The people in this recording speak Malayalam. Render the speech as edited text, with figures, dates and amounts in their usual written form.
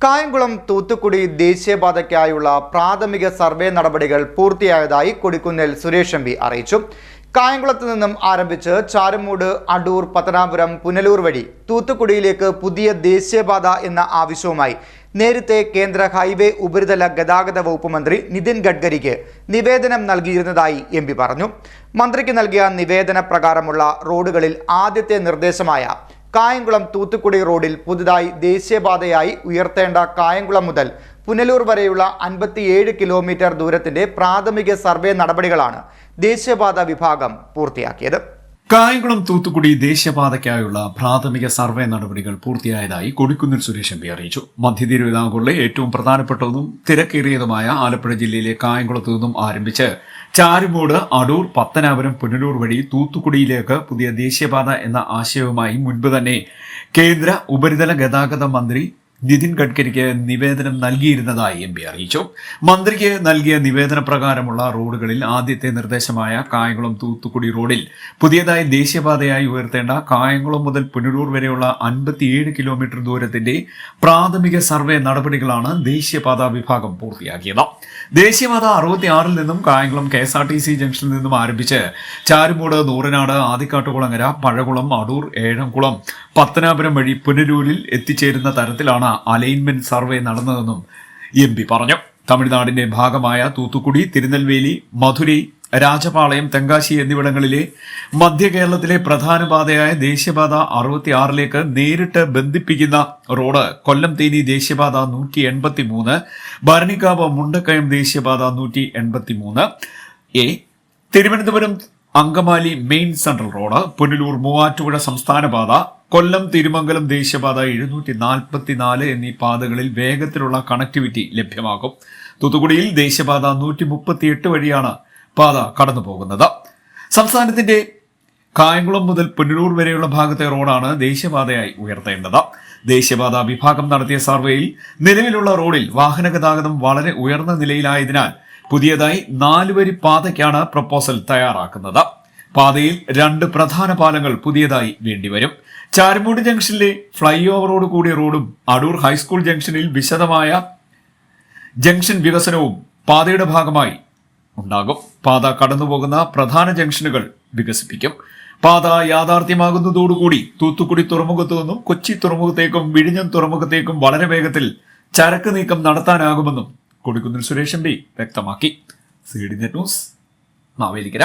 കായംകുളം തൂത്തുക്കുടി ദേശീയപാതയ്ക്കായുള്ള പ്രാഥമിക സർവേ നടപടികൾ പൂർത്തിയായതായി കൊടിക്കുന്നിൽ സുരേഷ് എം പി അറിയിച്ചു. കായംകുളത്ത് നിന്നും ആരംഭിച്ച് ചാരുമൂട്, അടൂർ, പത്തനാപുരം, പുനലൂർ വഴി തൂത്തുക്കുടിയിലേക്ക് പുതിയ ദേശീയപാത എന്ന ആവശ്യവുമായി നേരത്തെ കേന്ദ്ര ഹൈവേ ഉപരിതല ഗതാഗത വകുപ്പ് മന്ത്രി നിതിൻ ഗഡ്കരിക്ക് നിവേദനം നൽകിയിരുന്നതായി എം പി പറഞ്ഞു. മന്ത്രിക്ക് നൽകിയ നിവേദന പ്രകാരമുള്ള റോഡുകളിൽ ആദ്യത്തെ നിർദ്ദേശമായ കായംകുളം തൂത്തുക്കുടി റോഡിൽ പുതുതായി ദേശീയപാതയായി ഉയർത്തേണ്ട കായംകുളം മുതൽ പുനലൂർ വരെയുള്ള 57 കിലോമീറ്റർ ദൂരത്തിന്റെ പ്രാഥമിക സർവേ നടപടികളാണ് ദേശീയപാത വിഭാഗം പൂർത്തിയാക്കിയത്. കായംകുളം തൂത്തുക്കുടി ദേശീയപാതയ്ക്കായുള്ള പ്രാഥമിക സർവേ നടപടികൾ പൂർത്തിയായതായി കൊടിക്കുന്നിൽ സുരേഷ് എം പി അറിയിച്ചു. മധ്യ തിരുവിതാംകൂറിലെ ഏറ്റവും പ്രധാനപ്പെട്ടതും തിരക്കേറിയതുമായ ആലപ്പുഴ ജില്ലയിലെ കായംകുളത്തു നിന്നും ആരംഭിച്ച് ചാരുമൂട്, അടൂർ, പത്തനാപുരം, പുനലൂർ വഴി തൂത്തുക്കുടിയിലേക്ക് പുതിയ ദേശീയപാത എന്ന ആശയവുമായി മുൻപ് തന്നെ കേന്ദ്ര ഉപരിതല ഗതാഗത മന്ത്രി നിതിൻ ഗഡ്കരിക്ക് നിവേദനം നൽകിയിരുന്നതായി എം പി അറിയിച്ചു. മന്ത്രിക്ക് നൽകിയ നിവേദന പ്രകാരമുള്ള റോഡുകളിൽ ആദ്യത്തെ നിർദ്ദേശമായ കായംകുളം തൂത്തുക്കുടി റോഡിൽ പുതിയതായി ദേശീയപാതയായി ഉയർത്തേണ്ട കായംകുളം മുതൽ പുനലൂർ വരെയുള്ള 57 കിലോമീറ്റർ ദൂരത്തിന്റെ പ്രാഥമിക സർവേ നടപടികളാണ് ദേശീയപാത വിഭാഗം പൂർത്തിയാക്കിയത്. ദേശീയപാത 66 നിന്നും കായംകുളം KSRTC ജംഗ്ഷനിൽ നിന്നും ആരംഭിച്ച് ചാരുമൂട്, നൂറനാട്, ആദിക്കാട്ടുകുളങ്ങര, പഴകുളം, അടൂർ, ഏഴംകുളം, പത്തനാപുരം വഴി പുനലൂരിൽ എത്തിച്ചേരുന്ന തരത്തിലാണ് അലൈൻമെന്റ് സർവേ നടന്നതെന്നും എം പി പറഞ്ഞു. തമിഴ്നാടിന്റെ ഭാഗമായ തൂത്തുക്കുടി, തിരുനെൽവേലി, മധുരൈ, രാജപാളയം, തെങ്കാശി എന്നിവിടങ്ങളിലെ മധ്യ കേരളത്തിലെ പ്രധാന പാതയായ ദേശീയപാത 66ലേക്ക് നേരിട്ട് ബന്ധിപ്പിക്കുന്ന റോഡ് കൊല്ലം തേനി ദേശീയപാത 183, ഭരണിക്കാവ് മുണ്ടക്കയം ദേശീയപാത 183 A, Thiruvananthapuram Angamaly main central road, Punalur Muvattupuzha സംസ്ഥാന പാത, കൊല്ലം തിരുമംഗലം ദേശീയപാത 744 എന്നീ പാതകളിൽ വേഗത്തിലുള്ള കണക്ടിവിറ്റി ലഭ്യമാകും. തൂത്തുക്കുടിയിൽ ദേശീയപാത 138 വഴിയാണ് പാത കടന്നു പോകുന്നത്. സംസ്ഥാനത്തിന്റെ കായംകുളം മുതൽ പുനലൂർ വരെയുള്ള ഭാഗത്തെ റോഡാണ് ദേശീയപാതയായി ഉയർത്തേണ്ടത്. ദേശീയപാത വിഭാഗം നടത്തിയ സർവേയിൽ നിലവിലുള്ള റോഡിൽ വാഹന ഗതാഗതം വളരെ ഉയർന്ന നിലയിലായതിനാൽ പുതിയതായി 4 വരി പാതയ്ക്കാണ് പ്രപ്പോസൽ തയ്യാറാക്കുന്നത്. പാതയിൽ 2 പ്രധാന പാലങ്ങൾ പുതിയതായി വേണ്ടിവരും. ചാരുമൂട് ജംഗ്ഷനിലെ ഫ്ലൈ ഓവറോട് കൂടിയ റോഡും അടൂർ ഹൈസ്കൂൾ ജംഗ്ഷനിൽ വിശദമായ ജംഗ്ഷൻ വികസനവും പാതയുടെ ഭാഗമായി ഉണ്ടാകും. പാത കടന്നുപോകുന്ന പ്രധാന ജംഗ്ഷനുകൾ വികസിപ്പിക്കും. പാത യാഥാർത്ഥ്യമാകുന്നതോടുകൂടി തൂത്തുക്കുടി തുറമുഖത്തു നിന്നും കൊച്ചി തുറമുഖത്തേക്കും വിഴിഞ്ഞം തുറമുഖത്തേക്കും വളരെ വേഗത്തിൽ ചരക്ക് നീക്കം നടത്താനാകുമെന്നും കൊടിക്കുന്നിൽ സുരേഷ് എം പി വ്യക്തമാക്കി. CDNet news, Mavelikkara.